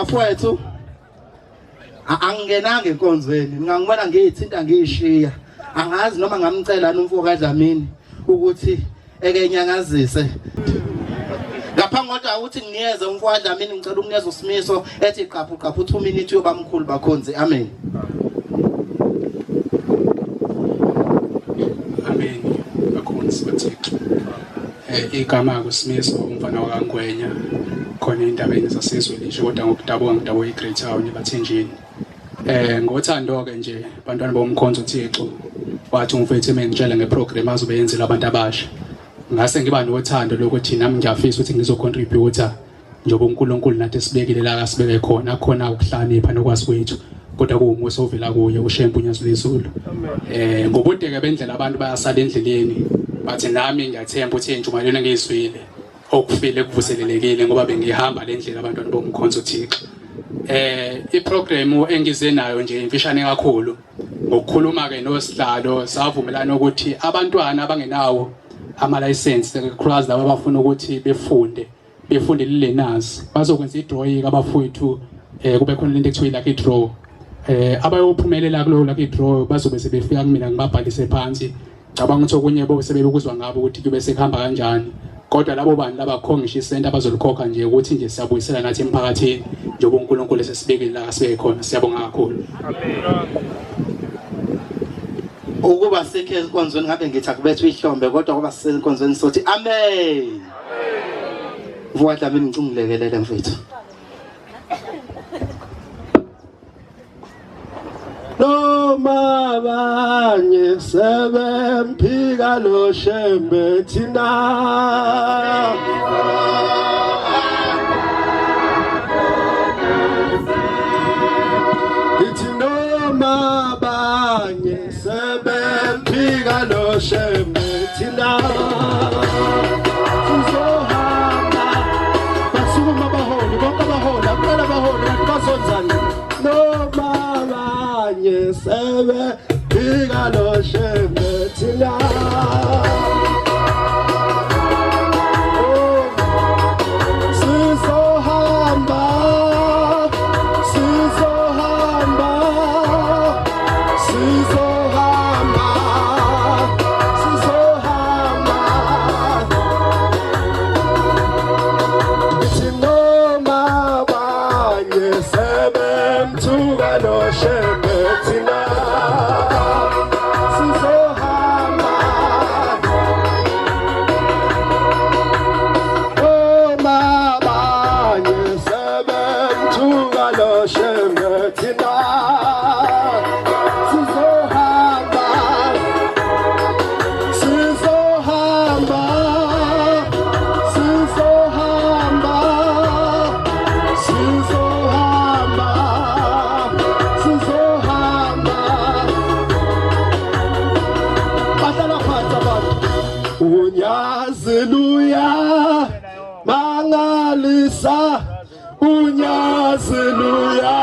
bafowethu angingenanga enkonzweni ngangibona ngiyithinta ngiyishiya angazi noma ngamcela nomfo kaDlamini ukuthi ekenyangazise ngaphambi kodwa ukuthi nginiyeze umfo kaDlamini ngicela ukunikeza uSimiso ethi qaphu 2 minutes yobamkhulu bakhonzi amen. Amen bakhonzi bathixo. Igama kuSimiso umfana wakaNgwenya khona endabeni zasizwe lisho kodwa ngokudabwa ngidabo iGreat Town eBathenjini. Ngothando ke nje bantwana bomkhonzo uThixo wathi umfethu mengitshela ngeprogram azobe yenzela abantu abasha. Ngase ngiba nothando lokuthi nami ngiyafisa ukuthi ngizocontributor njengoba uNkulunkulu nathi sibekile la kasibeke khona khona ukuhlanipha nokwazi kwethu kodwa kuwumusa ovela kuye uShempu Nyazulizulu. Ngobude ke bendlela abantu bayasala endleleni bathi nami ngiyathemba ukuthi injumayelo ngizwile okufile kuvuselelekile ngoba bengihamba le ndlela abantwana bomkhonzo uThixo. Iprogram engize nayo nje imfishane kakhulu ngokukhuluma ke noSihlalo savumelana ukuthi abantwana abangenawo ama license cross laba abafuna ukuthi befunde learners bazokwenza idraw abafowethu kube khona lento ekuthiwa lucky draw. Abayophumelela kulo lucky draw bazobe sebefika kumina ngibabhalise phansi cabanga ukuthi okunye bo sebekuzwa ngabo ukuthi kube sekuhamba kanjani kodwa labo bantu labakhongisha isenta bazolikhokha nje ukuthi nje siyabuyisela nathi emphakathini njengoba uNkulunkulu esesibekile la asibeke khona siyabonga kakhulu. Ukuba sikhe enkonzweni ngabe ngithi akubethe ihlombe kodwa kuba senkonzweni sothi amen. Mfowethu Dlamini ngicungilekelele mfethu. Noma banye sebemphika lo Shembe thina ithi noma banye sebemphika lo Shembe thina sizohamba basukuma baholi bonke abaholi akuqala abaholi kanti bazonzani noma banye sebemphika lo Shembe thina Unyazeluya